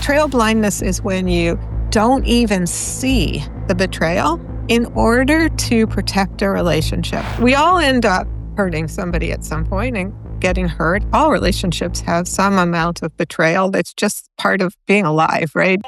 Betrayal blindness is when you don't even see the betrayal in order to protect a relationship. We all end up hurting somebody at some point and getting hurt. All relationships have some amount of betrayal. That's just part of being alive, right?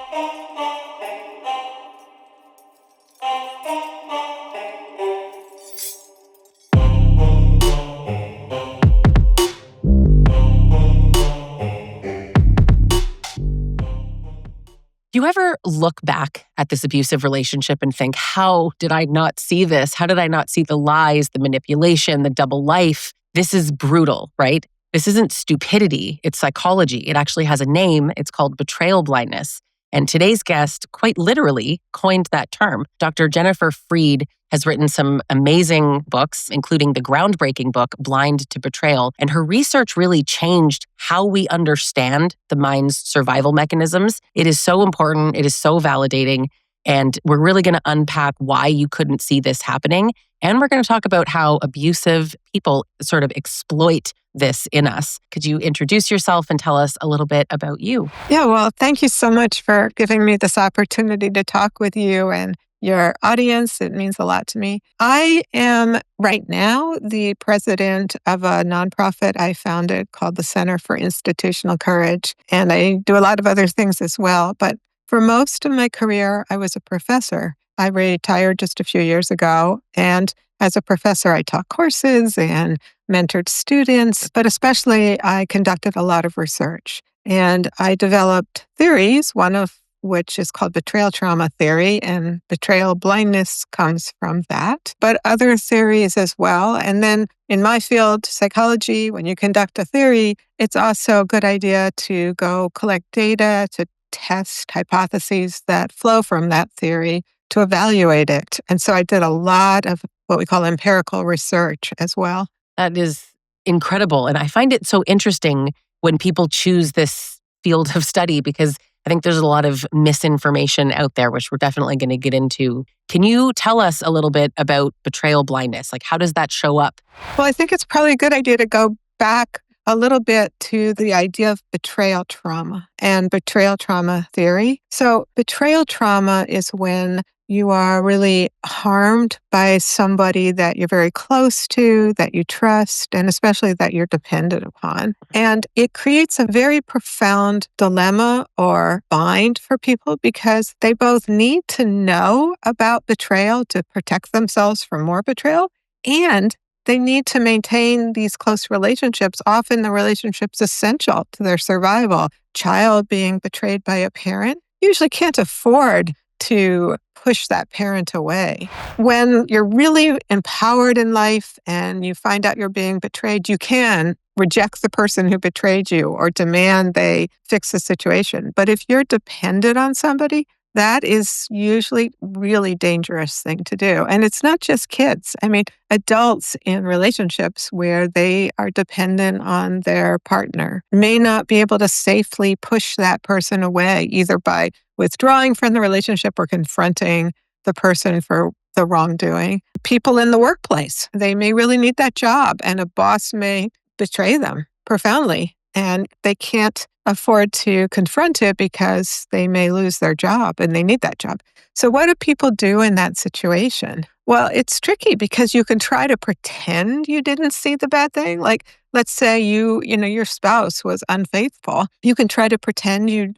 Do you ever look back at this abusive relationship and think, how did I not see this? How did I not see the lies, the manipulation, the double life? This is brutal, right? This isn't stupidity, it's psychology. It actually has a name. It's called betrayal blindness. And today's guest quite literally coined that term. Dr. Jennifer Freyd has written some amazing books, including the groundbreaking book, Blind to Betrayal. And her research really changed how we understand the mind's survival mechanisms. It is so important. It is so validating. And we're really going to unpack why you couldn't see this happening. And we're going to talk about how abusive people sort of exploit this in us. Could you introduce yourself and tell us a little bit about you? Yeah, well, thank you so much for giving me this opportunity to talk with you and your audience. It means a lot to me. I am right now the president of a nonprofit I founded called the Center for Institutional Courage. And I do a lot of other things as well. But for most of my career, I was a professor. I retired just a few years ago. And as a professor, I taught courses and mentored students, but especially I conducted a lot of research. And I developed theories, one of which is called betrayal trauma theory, and betrayal blindness comes from that, but other theories as well. And then in my field, psychology, when you conduct a theory, it's also a good idea to go collect data to test hypotheses that flow from that theory to evaluate it. And so I did a lot of what we call empirical research as well. That is incredible. And I find it so interesting when people choose this field of study because I think there's a lot of misinformation out there, which we're definitely going to get into. Can you tell us a little bit about betrayal blindness? Like, how does that show up? Well, I think it's probably a good idea to go back a little bit to the idea of betrayal trauma and betrayal trauma theory. So betrayal trauma is when you are really harmed by somebody that you're very close to, that you trust, and especially that you're dependent upon. And it creates a very profound dilemma or bind for people because they both need to know about betrayal to protect themselves from more betrayal, and they need to maintain these close relationships. Often the relationship's essential to their survival. Child being betrayed by a parent usually can't afford to push that parent away. When you're really empowered in life and you find out you're being betrayed, you can reject the person who betrayed you or demand they fix the situation. But if you're dependent on somebody, that is usually really dangerous thing to do. And it's not just kids. I mean, adults in relationships where they are dependent on their partner may not be able to safely push that person away, either by withdrawing from the relationship or confronting the person for the wrongdoing. People in the workplace, they may really need that job, and a boss may betray them profoundly, and they can't afford to confront it because they may lose their job and they need that job. So what do people do in that situation? Well, it's tricky because you can try to pretend you didn't see the bad thing. Like, let's say your spouse was unfaithful. You can try to pretend you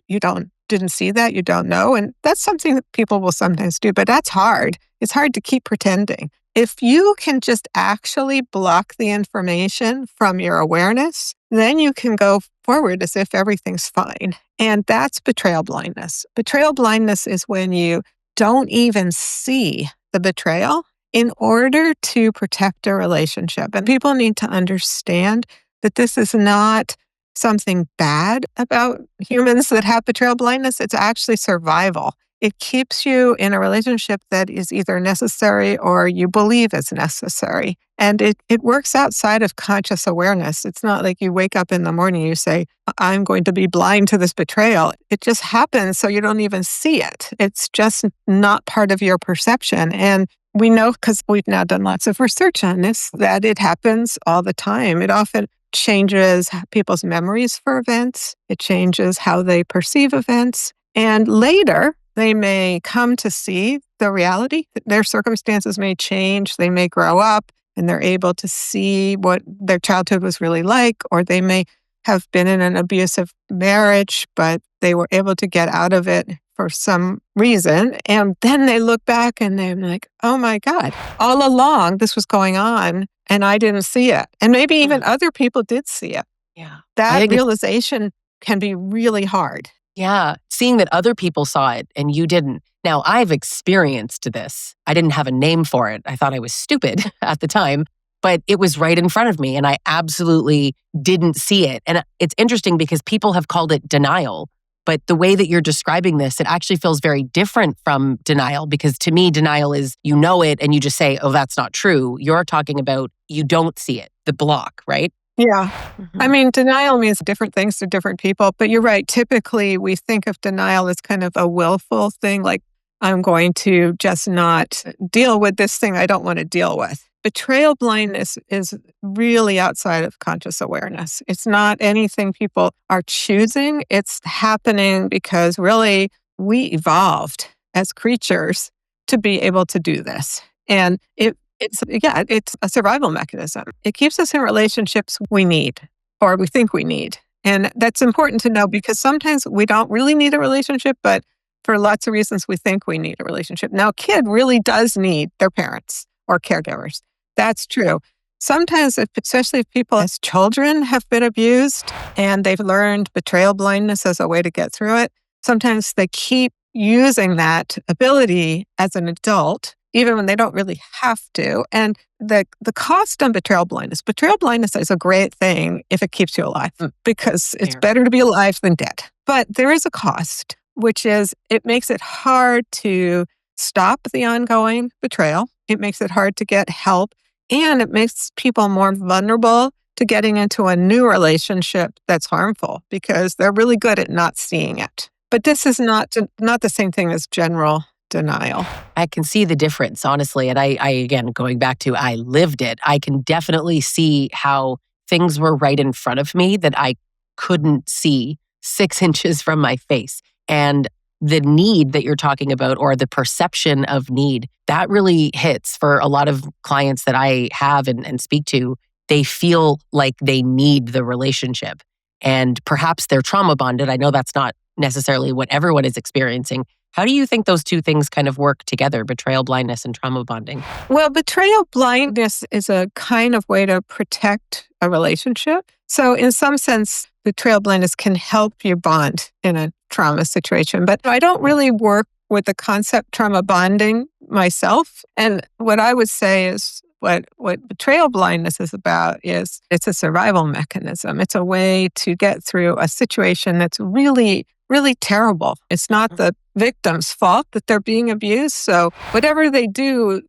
didn't see that, you don't know. And that's something that people will sometimes do, but that's hard. It's hard to keep pretending. If you can just actually block the information from your awareness, then you can go forward as if everything's fine. And that's betrayal blindness. Betrayal blindness is when you don't even see the betrayal in order to protect a relationship. And people need to understand that this is not something bad about humans that have betrayal blindness. It's actually survival. It keeps you in a relationship that is either necessary or you believe is necessary. And it works outside of conscious awareness. It's not like you wake up in the morning and you say, I'm going to be blind to this betrayal. It just happens so you don't even see it. It's just not part of your perception. And we know, because we've now done lots of research on this, that it happens all the time. It often changes people's memories for events. It changes how they perceive events. And later, they may come to see the reality. Their circumstances may change. They may grow up and they're able to see what their childhood was really like, or they may have been in an abusive marriage, but they were able to get out of it for some reason. And then they look back and they're like, oh my God, all along this was going on and I didn't see it. And maybe even other people did see it. Yeah. That realization can be really hard. Yeah. Seeing that other people saw it and you didn't. Now, I've experienced this. I didn't have a name for it. I thought I was stupid at the time, but it was right in front of me and I absolutely didn't see it. And it's interesting because people have called it denial. But the way that you're describing this, it actually feels very different from denial, because to me, denial is you know it and you just say, oh, that's not true. You're talking about you don't see it, the block, right? Yeah. I mean, denial means different things to different people, but you're right. Typically, we think of denial as kind of a willful thing, like I'm going to just not deal with this thing I don't want to deal with. Betrayal blindness is really outside of conscious awareness. It's not anything people are choosing. It's happening because really we evolved as creatures to be able to do this. And it's a survival mechanism. It keeps us in relationships we need or we think we need. And that's important to know because sometimes we don't really need a relationship, but for lots of reasons we think we need a relationship. Now, a kid really does need their parents or caregivers. That's true. Sometimes, especially if people as children have been abused and they've learned betrayal blindness as a way to get through it, sometimes they keep using that ability as an adult, even when they don't really have to. And the cost on betrayal blindness is a great thing if it keeps you alive, because it's better to be alive than dead. But there is a cost, which is it makes it hard to stop the ongoing betrayal. It makes it hard to get help. And it makes people more vulnerable to getting into a new relationship that's harmful because they're really good at not seeing it. But this is not the same thing as general denial. I can see the difference, honestly. And I again, going back to I lived it, I can definitely see how things were right in front of me that I couldn't see 6 inches from my face. And the need that you're talking about, or the perception of need, that really hits for a lot of clients that I have and speak to. They feel like they need the relationship and perhaps they're trauma bonded. I know that's not necessarily what everyone is experiencing. How do you think those two things kind of work together, betrayal blindness and trauma bonding? Well, betrayal blindness is a kind of way to protect a relationship. So in some sense, betrayal blindness can help you bond in a trauma situation. But I don't really work with the concept trauma bonding myself. And what I would say is what betrayal blindness is about is it's a survival mechanism. It's a way to get through a situation that's really, really terrible. It's not the victim's fault that they're being abused. So whatever they do,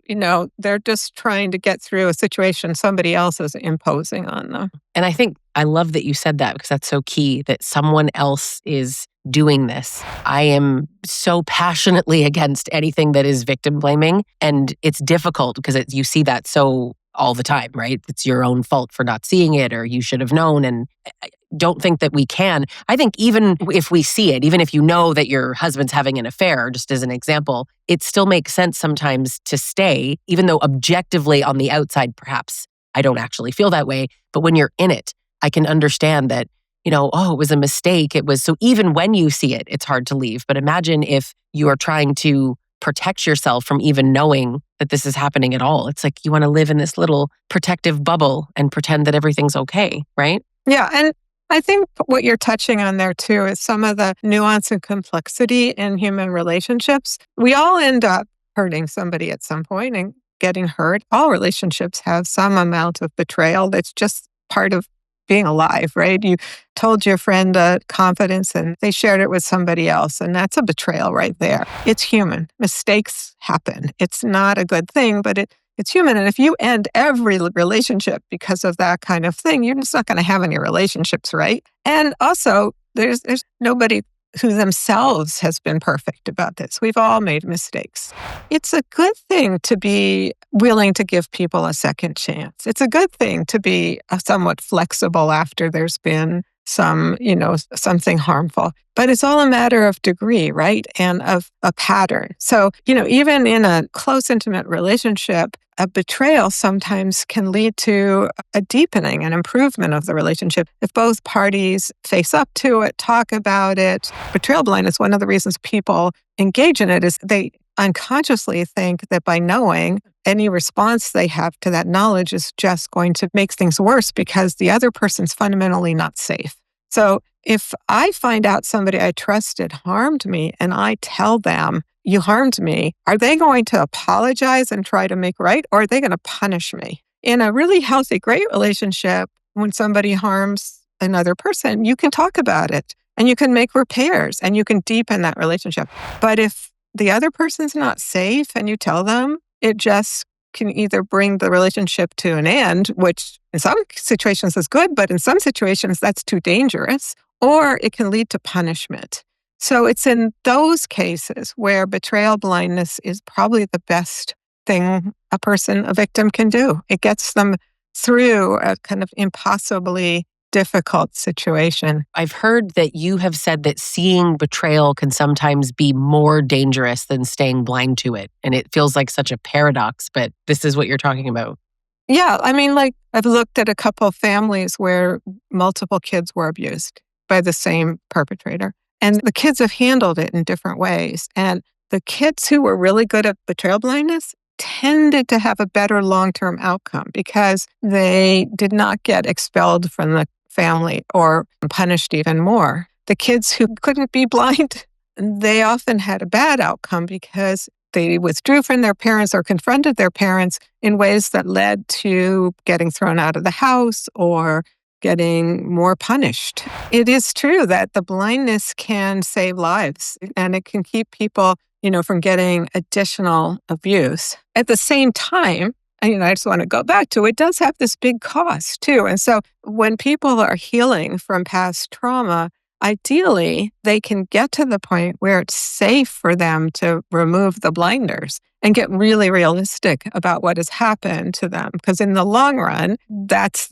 they're just trying to get through a situation somebody else is imposing on them. And I think I love that you said that because that's so key, that someone else is doing this. I am so passionately against anything that is victim blaming. And it's difficult because you see that so all the time, right? It's your own fault for not seeing it, or you should have known. And I don't think that we can. I think even if we see it, even if you know that your husband's having an affair, just as an example, it still makes sense sometimes to stay, even though objectively on the outside, perhaps I don't actually feel that way. But when you're in it, I can understand that, it was a mistake. It was, so even when you see it, it's hard to leave. But imagine if you are trying to protect yourself from even knowing that this is happening at all. It's like you want to live in this little protective bubble and pretend that everything's okay, right? Yeah. And I think what you're touching on there too is some of the nuance and complexity in human relationships. We all end up hurting somebody at some point and getting hurt. All relationships have some amount of betrayal. That's just part of being alive, right? You told your friend confidence and they shared it with somebody else. And that's a betrayal right there. It's human. Mistakes happen. It's not a good thing, but it's human. And if you end every relationship because of that kind of thing, you're just not going to have any relationships, right? And also, there's nobody who themselves has been perfect about this. We've all made mistakes. It's a good thing to be willing to give people a second chance. It's a good thing to be somewhat flexible after there's been something harmful. But it's all a matter of degree, right? And of a pattern. So, even in a close, intimate relationship, a betrayal sometimes can lead to a deepening and improvement of the relationship if both parties face up to it, talk about it. Betrayal blindness, one of the reasons people engage in it is they unconsciously think that by knowing, any response they have to that knowledge is just going to make things worse because the other person's fundamentally not safe. So if I find out somebody I trusted harmed me and I tell them, you harmed me, are they going to apologize and try to make right, or are they going to punish me? In a really healthy, great relationship, when somebody harms another person, you can talk about it and you can make repairs and you can deepen that relationship. But if the other person's not safe and you tell them, it just can either bring the relationship to an end, which in some situations is good, but in some situations that's too dangerous, or it can lead to punishment. So it's in those cases where betrayal blindness is probably the best thing a victim can do. It gets them through a kind of impossibly difficult situation. I've heard that you have said that seeing betrayal can sometimes be more dangerous than staying blind to it. And it feels like such a paradox, but this is what you're talking about. Yeah, I've looked at a couple of families where multiple kids were abused by the same perpetrator. And the kids have handled it in different ways. And the kids who were really good at betrayal blindness tended to have a better long-term outcome because they did not get expelled from the family or punished even more. The kids who couldn't be blind, they often had a bad outcome because they withdrew from their parents or confronted their parents in ways that led to getting thrown out of the house or getting more punished. It is true that the blindness can save lives and it can keep people, from getting additional abuse. At the same time, I just want to go back to it does have this big cost too. And so when people are healing from past trauma, ideally, they can get to the point where it's safe for them to remove the blinders and get really realistic about what has happened to them. Because in the long run, that's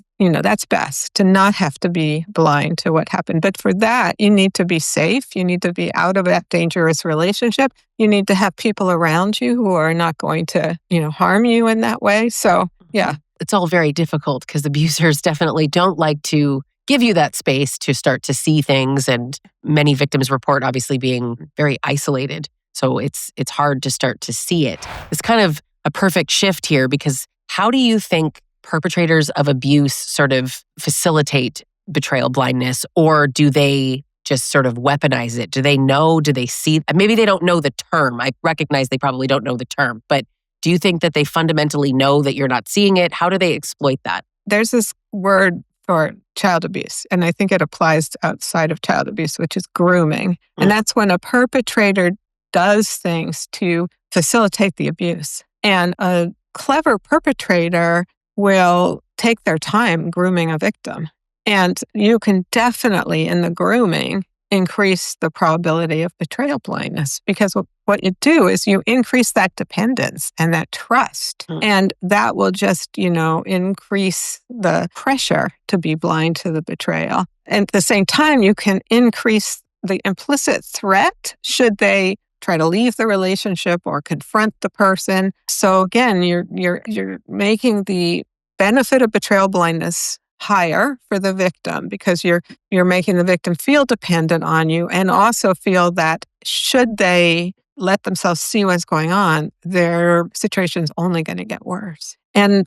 best to not have to be blind to what happened. But for that, you need to be safe. You need to be out of that dangerous relationship. You need to have people around you who are not going to, harm you in that way. So, yeah. It's all very difficult because abusers definitely don't like to give you that space to start to see things. And many victims report obviously being very isolated. So it's hard to start to see it. It's kind of a perfect shift here because how do you think perpetrators of abuse sort of facilitate betrayal blindness, or do they just sort of weaponize it? Do they know? Do they see? Maybe they don't know the term. I recognize they probably don't know the term, but do you think that they fundamentally know that you're not seeing it? How do they exploit that? There's this word for child abuse, and I think it applies to outside of child abuse, which is grooming. And that's when a perpetrator does things to facilitate the abuse. And a clever perpetrator will take their time grooming a victim. And you can definitely, in the grooming, increase the probability of betrayal blindness because what you do is you increase that dependence and that trust. And that will just, increase the pressure to be blind to the betrayal. And at the same time, you can increase the implicit threat should they try to leave the relationship or confront the person. So again, you're making the benefit of betrayal blindness higher for the victim because you're making the victim feel dependent on you and also feel that should they let themselves see what's going on, their situation's only going to get worse. And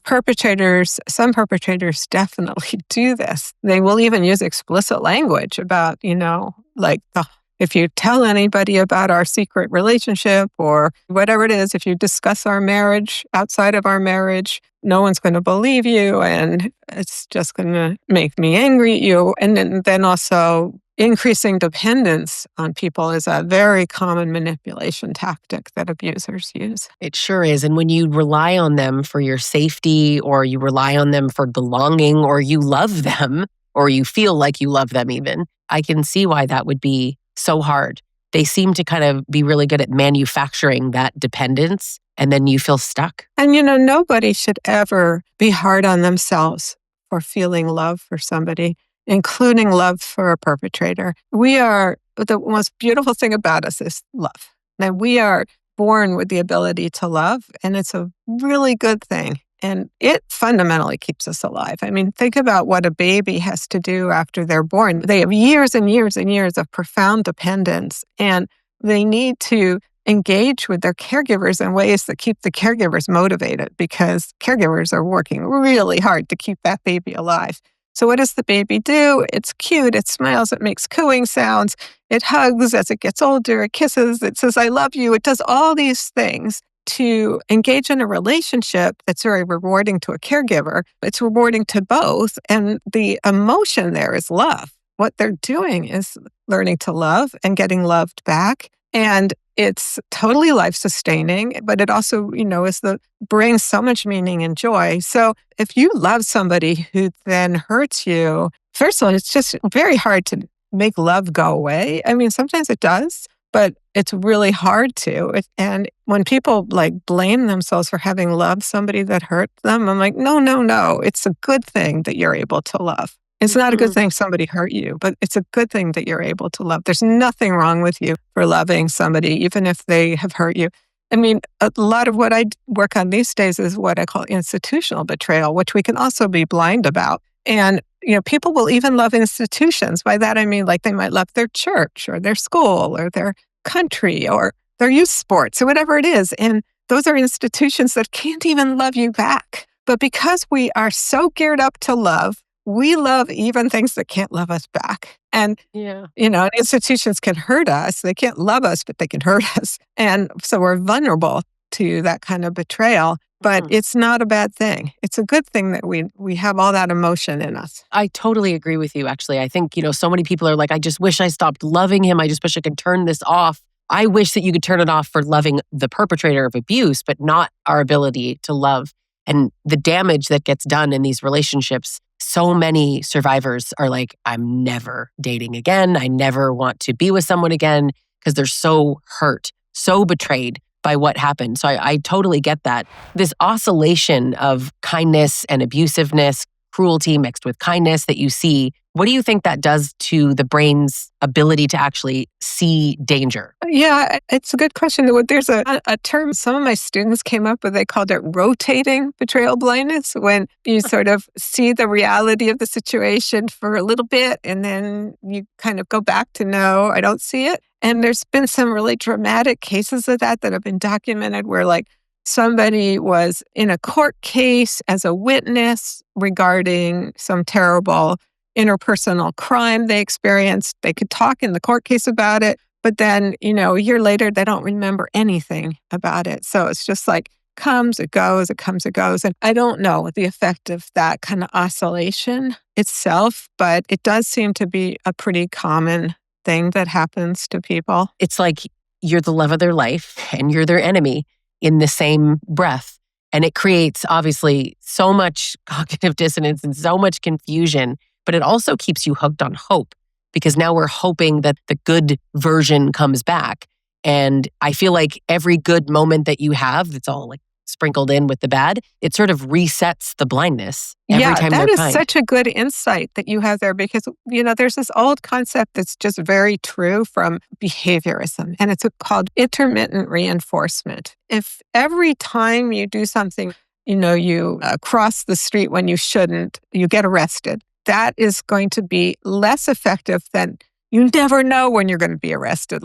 some perpetrators definitely do this. They will even use explicit language about, if you tell anybody about our secret relationship or whatever it is, if you discuss our marriage outside of our marriage, no one's going to believe you and it's just going to make me angry at you. And then also increasing dependence on people is a very common manipulation tactic that abusers use. It sure is. And when you rely on them for your safety or you rely on them for belonging or you love them or you feel like you love them even, I can see why that would be so hard. They seem to kind of be really good at manufacturing that dependence, and then you feel stuck. And, nobody should ever be hard on themselves for feeling love for somebody, including love for a perpetrator. The most beautiful thing about us is love. Now, we are born with the ability to love, and it's a really good thing. And it fundamentally keeps us alive. I mean, think about what a baby has to do after they're born. They have years and years and years of profound dependence, and they need to engage with their caregivers in ways that keep the caregivers motivated, because caregivers are working really hard to keep that baby alive. So what does the baby do? It's cute, it smiles, it makes cooing sounds, it hugs as it gets older, it kisses, it says, I love you. It does all these things to engage in a relationship that's very rewarding to a caregiver. It's rewarding to both. And the emotion there is love. What they're doing is learning to love and getting loved back. And it's totally life-sustaining, but it also, brings so much meaning and joy. So if you love somebody who then hurts you, first of all, it's just very hard to make love go away. I mean, sometimes it does, but it's really hard to. And when people blame themselves for having loved somebody that hurt them, I'm like, no. It's a good thing that you're able to love. It's not a good thing somebody hurt you, but it's a good thing that you're able to love. There's nothing wrong with you for loving somebody, even if they have hurt you. I mean, a lot of what I work on these days is what I call institutional betrayal, which we can also be blind about. And, people will even love institutions. By that, I mean, they might love their church or their school or their country or their youth sports or whatever it is. And those are institutions that can't even love you back. But because we are so geared up to love, we love even things that can't love us back. And, institutions can hurt us. They can't love us, but they can hurt us. And so we're vulnerable to that kind of betrayal. But it's not a bad thing. It's a good thing that we have all that emotion in us. I totally agree with you, actually. I think, so many people are like, I just wish I stopped loving him. I just wish I could turn this off. I wish that you could turn it off for loving the perpetrator of abuse, but not our ability to love. And the damage that gets done in these relationships, so many survivors are like, I'm never dating again. I never want to be with someone again, because they're so hurt, so betrayed by what happened. So I totally get that. This oscillation of kindness and abusiveness, cruelty mixed with kindness that you see, what do you think that does to the brain's ability to actually see danger? Yeah, it's a good question. There's a term some of my students came up with. They called it rotating betrayal blindness, when you sort of see the reality of the situation for a little bit and then you kind of go back to, no, I don't see it. And there's been some really dramatic cases of that have been documented, where somebody was in a court case as a witness regarding some terrible interpersonal crime they experienced. They could talk in the court case about it, but then, a year later, they don't remember anything about it. So it's just comes, it goes, it comes, it goes. And I don't know the effect of that kind of oscillation itself, but it does seem to be a pretty common thing that happens to people. It's like you're the love of their life and you're their enemy in the same breath. And it creates, obviously, so much cognitive dissonance and so much confusion, but it also keeps you hooked on hope, because now we're hoping that the good version comes back. And I feel like every good moment that you have, it's all sprinkled in with the bad, it sort of resets the blindness every time they're kind. That is such a good insight that you have there, because, there's this old concept that's just very true from behaviorism, and it's called intermittent reinforcement. If every time you do something, you cross the street when you shouldn't, you get arrested, that is going to be less effective than you never know when you're going to be arrested.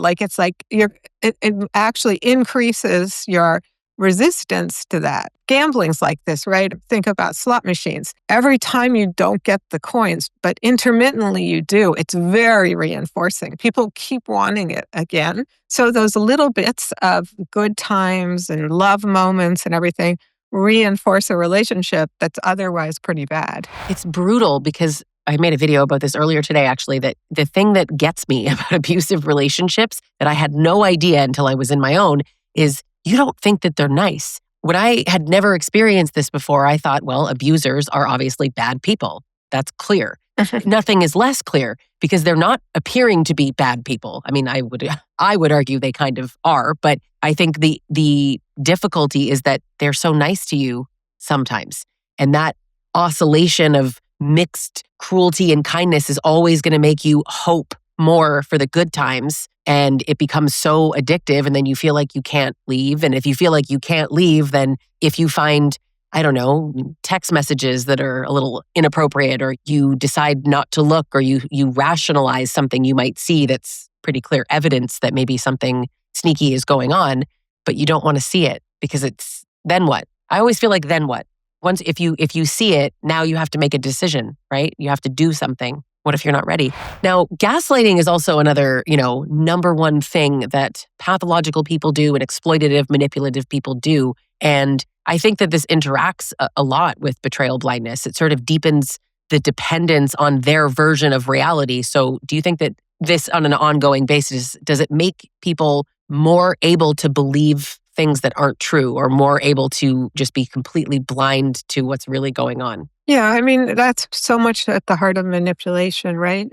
It actually increases your resistance to that. Gambling's like this, right? Think about slot machines. Every time you don't get the coins, but intermittently you do, it's very reinforcing. People keep wanting it again. So those little bits of good times and love moments and everything reinforce a relationship that's otherwise pretty bad. It's brutal, because I made a video about this earlier today, actually, that the thing that gets me about abusive relationships that I had no idea until I was in my own is you don't think that they're nice. When I had never experienced this before, I thought, well, abusers are obviously bad people. That's clear. nothing is less clear because they're not appearing to be bad people. I mean, I would argue they kind of are, but I think the difficulty is that they're so nice to you sometimes. And that oscillation of mixed cruelty and kindness is always going to make you hope more for the good times. And it becomes so addictive. And then you feel like you can't leave. And if you feel like you can't leave, then if you find, I don't know, text messages that are a little inappropriate, or you decide not to look, or you rationalize something you might see that's pretty clear evidence that maybe something sneaky is going on, but you don't want to see it because it's, then what? I always feel like then what? Once if you see it, now you have to make a decision, right? You have to do something. What if you're not ready? Now, gaslighting is also another, number one thing that pathological people do and exploitative, manipulative people do. And I think that this interacts a lot with betrayal blindness. It sort of deepens the dependence on their version of reality. So do you think that this, on an ongoing basis, does it make people more able to believe things that aren't true, or more able to just be completely blind to what's really going on? Yeah, I mean, that's so much at the heart of manipulation, right?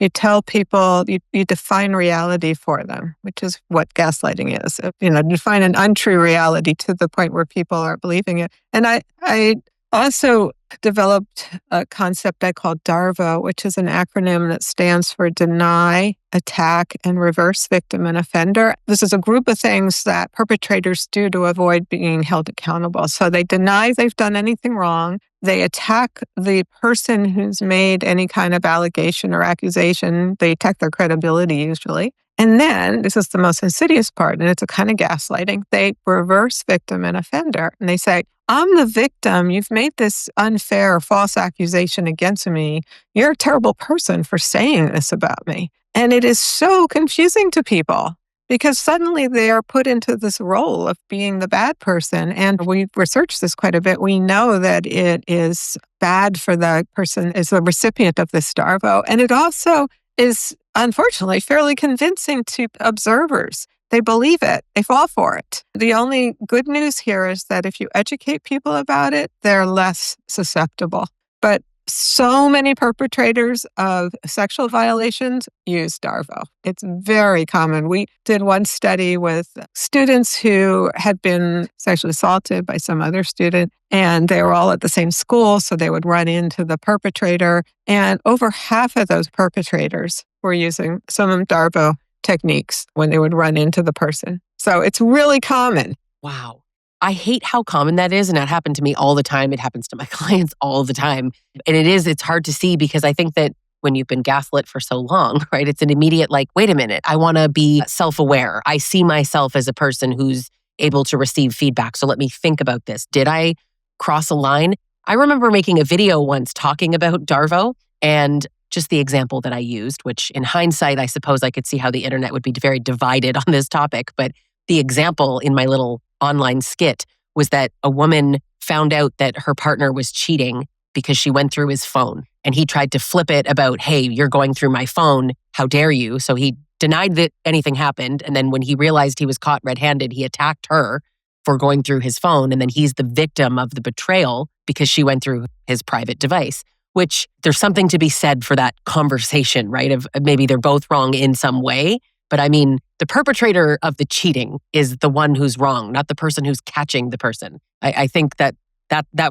You tell people, you define reality for them, which is what gaslighting is. Define an untrue reality to the point where people are believing it. And I also developed a concept I call DARVO, which is an acronym that stands for deny, attack, and reverse victim and offender. This is a group of things that perpetrators do to avoid being held accountable. So they deny they've done anything wrong. They attack the person who's made any kind of allegation or accusation. They attack their credibility usually. And then, this is the most insidious part, and it's a kind of gaslighting, they reverse victim and offender. And they say, I'm the victim. You've made this unfair or false accusation against me. You're a terrible person for saying this about me. And it is so confusing to people because suddenly they are put into this role of being the bad person. And we've researched this quite a bit. We know that it is bad for the person is the recipient of this DARVO. And it also is, unfortunately, fairly convincing to observers. They believe it. They fall for it. The only good news here is that if you educate people about it, they're less susceptible. But so many perpetrators of sexual violations use DARVO. It's very common. We did one study with students who had been sexually assaulted by some other student, and they were all at the same school, so they would run into the perpetrator. And over half of those perpetrators were using some DARVO techniques when they would run into the person. So it's really common. Wow. I hate how common that is. And that happened to me all the time. It happens to my clients all the time. And it's hard to see because I think that when you've been gaslit for so long, right, it's an immediate wait a minute, I want to be self-aware. I see myself as a person who's able to receive feedback. So let me think about this. Did I cross a line? I remember making a video once talking about DARVO and just the example that I used, which in hindsight, I suppose I could see how the internet would be very divided on this topic. But the example in my little online skit was that a woman found out that her partner was cheating because she went through his phone. And he tried to flip it about, hey, you're going through my phone. How dare you? So he denied that anything happened. And then when he realized he was caught red-handed, he attacked her for going through his phone. And then he's the victim of the betrayal because she went through his private device, which there's something to be said for that conversation, right? Of maybe they're both wrong in some way. But I mean, the perpetrator of the cheating is the one who's wrong, not the person who's catching the person. I think that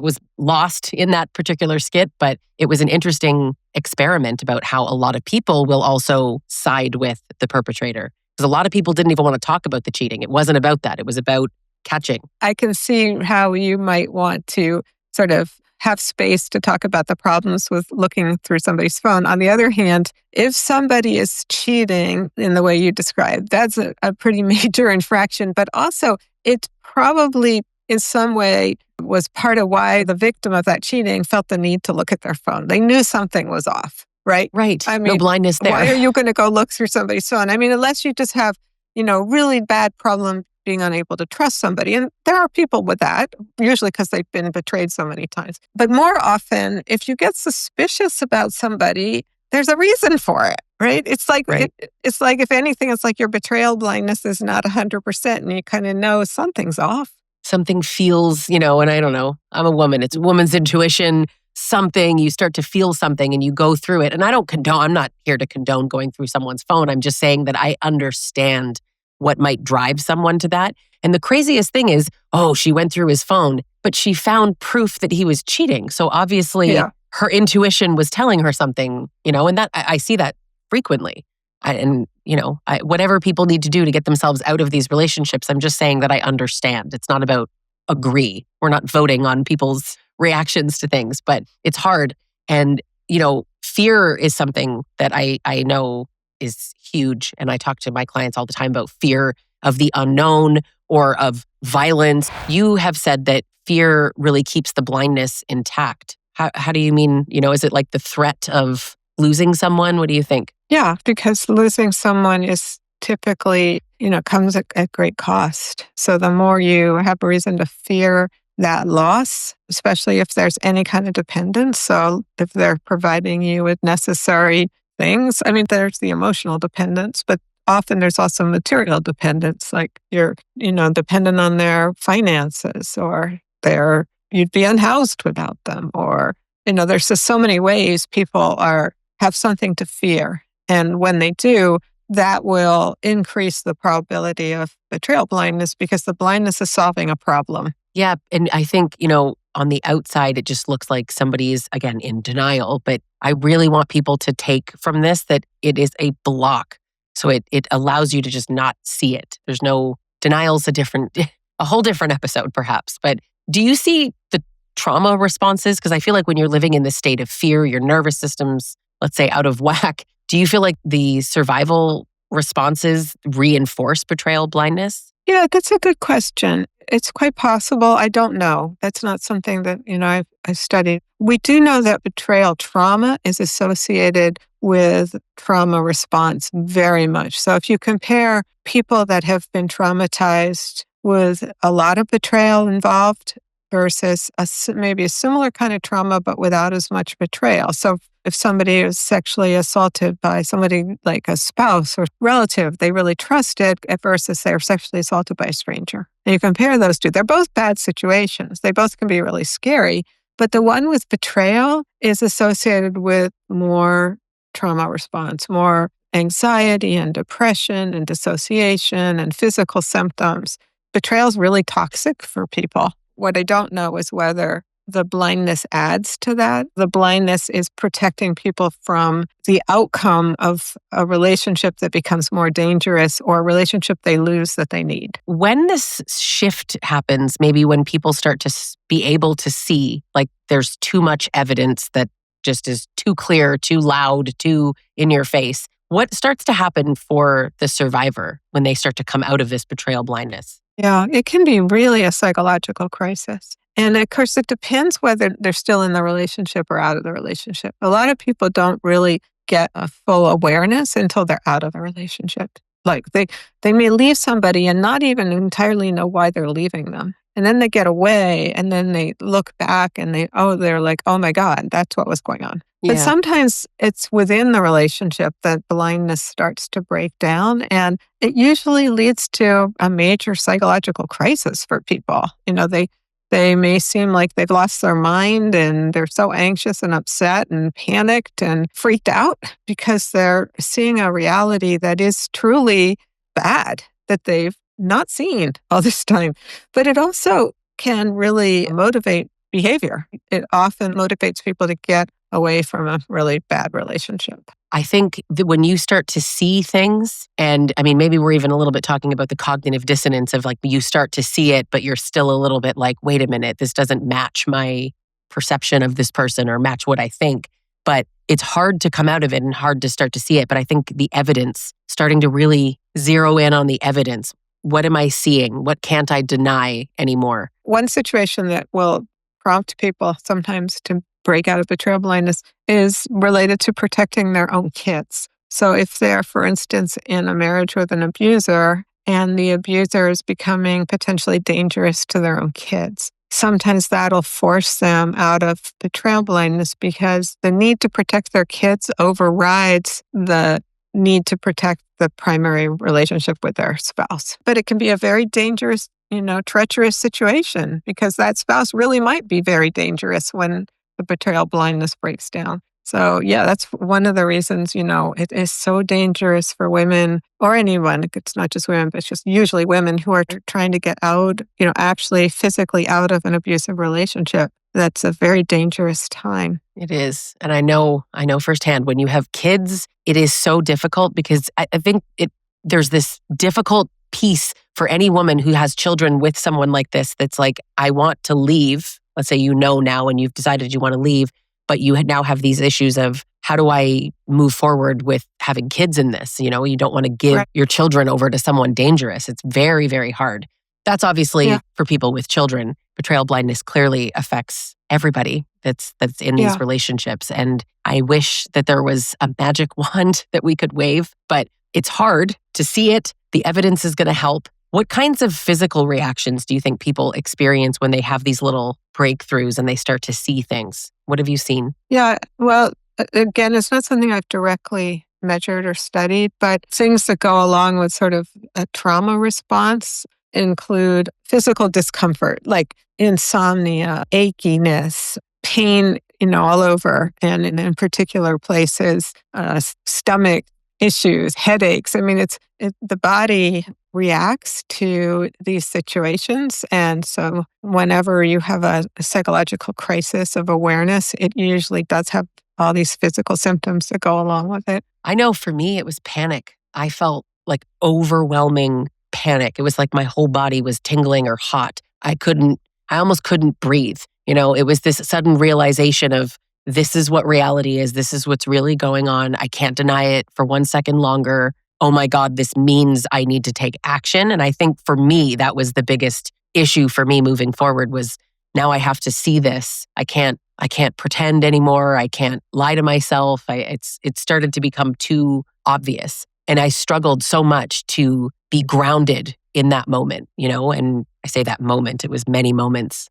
was lost in that particular skit, but it was an interesting experiment about how a lot of people will also side with the perpetrator. Because a lot of people didn't even want to talk about the cheating. It wasn't about that. It was about catching. I can see how you might want to sort of have space to talk about the problems with looking through somebody's phone. On the other hand, if somebody is cheating in the way you described, that's a pretty major infraction, but also it probably in some way was part of why the victim of that cheating felt the need to look at their phone. They knew something was off, right? Right. I mean, no blindness there. Why are you going to go look through somebody's phone? I mean, unless you just have, really bad problem being unable to trust somebody. And there are people with that, usually because they've been betrayed so many times. But more often, if you get suspicious about somebody, there's a reason for it, right? It's like, right. It's like, if anything, it's like your betrayal blindness is not 100% and you kind of know something's off. Something feels, and I don't know, I'm a woman. It's a woman's intuition. something, you start to feel something and you go through it. And I'm not here to condone going through someone's phone. I'm just saying that I understand what might drive someone to that. And the craziest thing is, she went through his phone, but she found proof that he was cheating. So obviously her intuition was telling her something, and that I see that frequently. Whatever people need to do to get themselves out of these relationships, I'm just saying that I understand. It's not about agree. We're not voting on people's reactions to things, but it's hard. And, fear is something that I know is huge. And I talk to my clients all the time about fear of the unknown or of violence. You have said that fear really keeps the blindness intact. How do you mean, is it like the threat of losing someone? What do you think? Yeah, because losing someone is typically, comes at great cost. So the more you have a reason to fear that loss, especially if there's any kind of dependence. So if they're providing you with necessary things, there's the emotional dependence, but often there's also material dependence, like you're, dependent on their finances or you'd be unhoused without them. Or, there's just so many ways people have something to fear. And when they do, that will increase the probability of betrayal blindness because the blindness is solving a problem. Yeah. And I think, on the outside, it just looks like somebody is, again, in denial. But I really want people to take from this that it is a block. So it allows you to just not see it. There's no denial's a whole different episode, perhaps. But do you see the trauma responses? Because I feel like when you're living in this state of fear, your nervous system's, let's say, out of whack. Do you feel like the survival responses reinforce betrayal blindness? Yeah, that's a good question. It's quite possible. I don't know. That's not something that, I've studied. We do know that betrayal trauma is associated with trauma response very much. So if you compare people that have been traumatized with a lot of betrayal involved versus maybe a similar kind of trauma, but without as much betrayal. So if somebody is sexually assaulted by somebody like a spouse or relative they really trusted versus they're sexually assaulted by a stranger. And you compare those two, they're both bad situations. They both can be really scary, but the one with betrayal is associated with more trauma response, more anxiety and depression and dissociation and physical symptoms. Betrayal is really toxic for people. What I don't know is whether the blindness adds to that. The blindness is protecting people from the outcome of a relationship that becomes more dangerous or a relationship they lose that they need. When this shift happens, maybe when people start to be able to see, like there's too much evidence that just is too clear, too loud, too in your face, what starts to happen for the survivor when they start to come out of this betrayal blindness? Yeah, it can be really a psychological crisis. And of course, it depends whether they're still in the relationship or out of the relationship. A lot of people don't really get a full awareness until they're out of a relationship. Like they may leave somebody and not even entirely know why they're leaving them. And then they get away and then they look back and they're like, oh my God, that's what was going on. Yeah. But sometimes it's within the relationship that blindness starts to break down. And it usually leads to a major psychological crisis for people. They may seem like they've lost their mind and they're so anxious and upset and panicked and freaked out because they're seeing a reality that is truly bad that they've not seen all this time. But it also can really motivate behavior. It often motivates people to get away from a really bad relationship. I think that when you start to see things, and maybe we're even a little bit talking about the cognitive dissonance of like you start to see it, but you're still a little bit like, wait a minute, this doesn't match my perception of this person or match what I think. But it's hard to come out of it and hard to start to see it. But I think the evidence, starting to really zero in on the evidence. What am I seeing? What can't I deny anymore? One situation that will prompt people sometimes to break out of betrayal blindness is related to protecting their own kids. So if they're, for instance, in a marriage with an abuser and the abuser is becoming potentially dangerous to their own kids, sometimes that'll force them out of betrayal blindness because the need to protect their kids overrides the need to protect the primary relationship with their spouse. But it can be a very dangerous, treacherous situation because that spouse really might be very dangerous when the betrayal blindness breaks down. So yeah, that's one of the reasons, it is so dangerous for women or anyone. It's not just women, but it's just usually women who are trying to get out, actually physically out of an abusive relationship. That's a very dangerous time. It is. And I know firsthand when you have kids, it is so difficult because I think there's this difficult piece for any woman who has children with someone like this that's like, I want to leave. Let's say now and you've decided you want to leave, but you now have these issues of how do I move forward with having kids in this? You don't want to give your children over to someone dangerous. It's very, very hard. That's obviously for people with children. Betrayal blindness clearly affects everybody that's in these relationships. And I wish that there was a magic wand that we could wave, but it's hard to see it. The evidence is going to help. What kinds of physical reactions do you think people experience when they have these little breakthroughs and they start to see things? What have you seen? Yeah, well, again, it's not something I've directly measured or studied, but things that go along with sort of a trauma response include physical discomfort, like insomnia, achiness, pain, all over and in particular places, stomach issues, headaches. I mean, the body reacts to these situations. And so whenever you have a psychological crisis of awareness, it usually does have all these physical symptoms that go along with it. I know for me, it was panic. I felt like overwhelming panic. It was like my whole body was tingling or hot. I almost couldn't breathe. It was this sudden realization of this is what reality is. This is what's really going on. I can't deny it for 1 second longer. Oh my God, this means I need to take action. And I think for me, that was the biggest issue for me moving forward was now I have to see this. I can't pretend anymore. I can't lie to myself. It started to become too obvious. And I struggled so much to be grounded in that moment, and I say that moment, it was many moments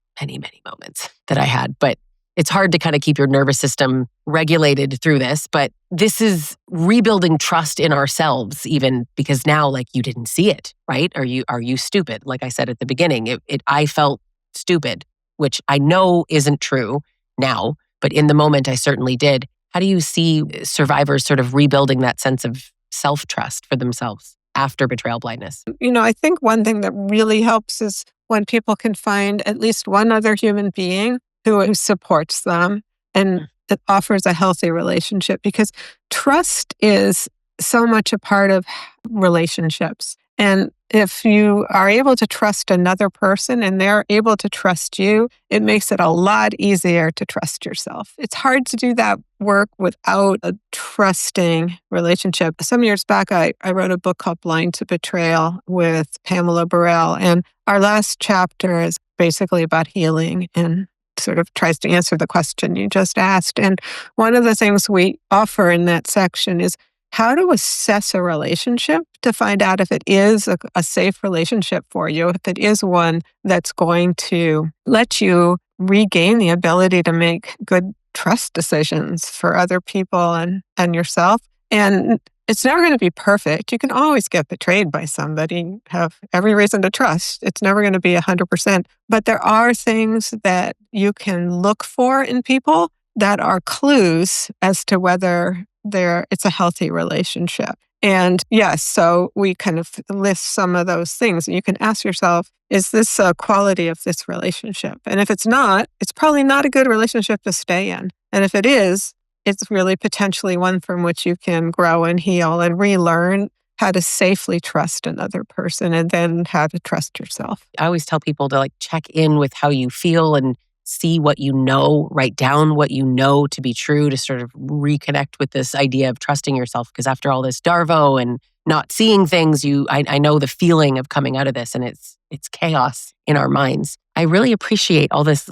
that I had. But it's hard to kind of keep your nervous system regulated through this. But this is rebuilding trust in ourselves, even because now, like, you didn't see it, right? Are you stupid? Like I said at the beginning, I felt stupid, which I know isn't true now, but in the moment I certainly did. How do you see survivors sort of rebuilding that sense of self-trust for themselves after betrayal blindness? I think one thing that really helps is when people can find at least one other human being who supports them and it offers a healthy relationship, because trust is so much a part of relationships. And if you are able to trust another person and they're able to trust you, it makes it a lot easier to trust yourself. It's hard to do that work without a trusting relationship. Some years back, I wrote a book called Blind to Betrayal with Pamela Burrell. And our last chapter is basically about healing and sort of tries to answer the question you just asked. And one of the things we offer in that section is how to assess a relationship to find out if it is a safe relationship for you, if it is one that's going to let you regain the ability to make good trust decisions for other people and yourself. And it's never going to be perfect. You can always get betrayed by somebody, have every reason to trust. It's never going to be 100%. But there are things that you can look for in people that are clues as to whether it's a healthy relationship. And yes, so we kind of list some of those things. You can ask yourself, is this a quality of this relationship? And if it's not, it's probably not a good relationship to stay in. And if it is, it's really potentially one from which you can grow and heal and relearn how to safely trust another person and then how to trust yourself. I always tell people to check in with how you feel and see what you know, write down what you know to be true to sort of reconnect with this idea of trusting yourself. Because after all this DARVO and not seeing things, I know the feeling of coming out of this, and it's chaos in our minds. I really appreciate all this,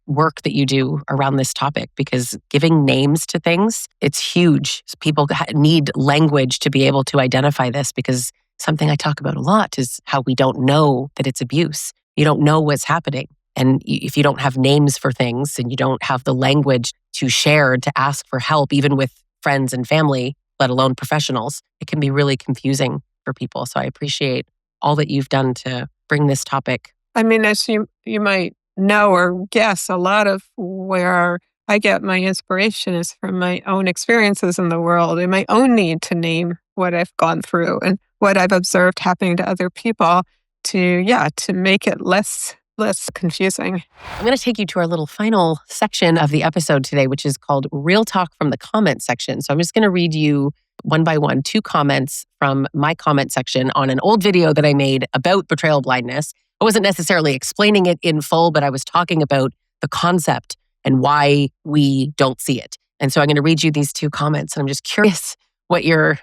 work that you do around this topic, because giving names to things, it's huge. People need language to be able to identify this, because something I talk about a lot is how we don't know that it's abuse. You don't know what's happening. And if you don't have names for things and you don't have the language to share, to ask for help, even with friends and family, let alone professionals, it can be really confusing for people. So I appreciate all that you've done to bring this topic. I mean, as you might know or guess, a lot of where I get my inspiration is from my own experiences in the world and my own need to name what I've gone through and what I've observed happening to other people to make it less confusing. I'm going to take you to our little final section of the episode today, which is called Real Talk from the Comment section. So I'm just going to read you one by one 2 comments from my comment section on an old video that I made about betrayal blindness. I wasn't necessarily explaining it in full, but I was talking about the concept and why we don't see it. And so I'm going to read you these 2 comments, and I'm just curious what your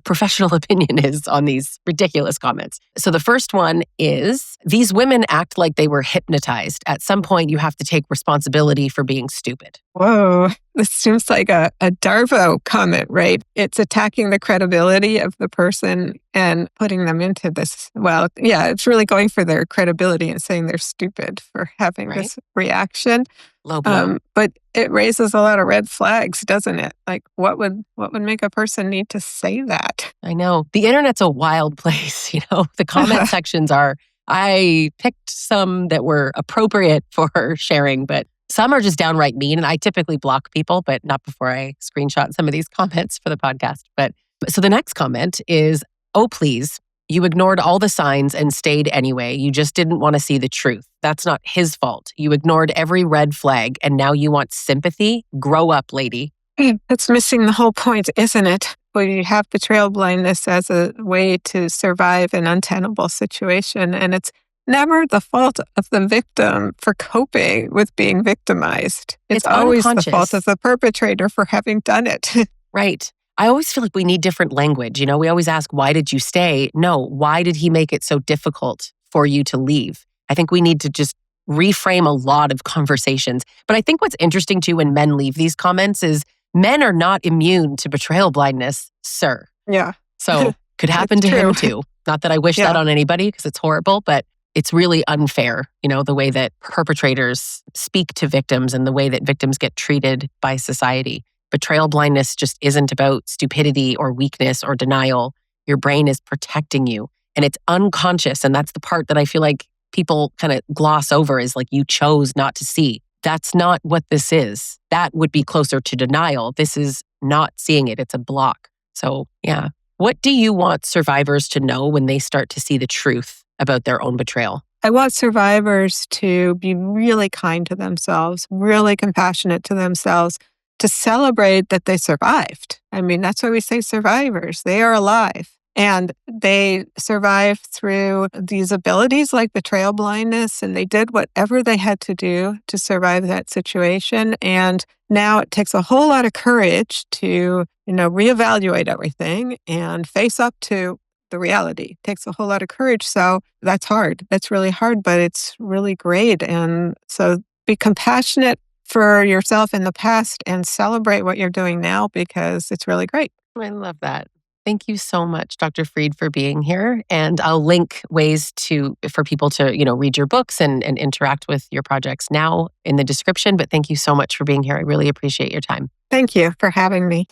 professional opinion is on these ridiculous comments. So the first one is, these women act like they were hypnotized. At some point, you have to take responsibility for being stupid. Whoa, this seems like a DARVO comment, right? It's attacking the credibility of the person and putting them into this. Well, yeah, it's really going for their credibility and saying they're stupid for having this reaction. Low blow. But it raises a lot of red flags, doesn't it? Like, what would make a person need to say that? I know. The internet's a wild place, The comment sections are, I picked some that were appropriate for sharing, but some are just downright mean. And I typically block people, but not before I screenshot some of these comments for the podcast. But so the next comment is, oh, please. You ignored all the signs and stayed anyway. You just didn't want to see the truth. That's not his fault. You ignored every red flag and now you want sympathy? Grow up, lady. That's missing the whole point, isn't it? Where you have betrayal blindness as a way to survive an untenable situation. And it's never the fault of the victim for coping with being victimized. It's always the fault of the perpetrator for having done it. Right. I always feel like we need different language. We always ask, why did you stay? No, why did he make it so difficult for you to leave? I think we need to just reframe a lot of conversations. But I think what's interesting too when men leave these comments is men are not immune to betrayal blindness, sir. Yeah. So could happen to him too. Not that I wish that on anybody because it's horrible, but it's really unfair, the way that perpetrators speak to victims and the way that victims get treated by society. Betrayal blindness just isn't about stupidity or weakness or denial. Your brain is protecting you and it's unconscious. And that's the part that I feel like people kind of gloss over is like you chose not to see. That's not what this is. That would be closer to denial. This is not seeing it. It's a block. So yeah. What do you want survivors to know when they start to see the truth about their own betrayal? I want survivors to be really kind to themselves, really compassionate to themselves, to celebrate that they survived. I mean, that's why we say survivors. They are alive. And they survived through these abilities like betrayal blindness, and they did whatever they had to do to survive that situation. And now it takes a whole lot of courage to, reevaluate everything and face up to the reality. It takes a whole lot of courage. So that's hard. That's really hard, but it's really great. And so be compassionate for yourself in the past and celebrate what you're doing now because it's really great. I love that. Thank you so much, Dr. Freyd, for being here. And I'll link ways for people to, read your books and interact with your projects now in the description. But thank you so much for being here. I really appreciate your time. Thank you for having me.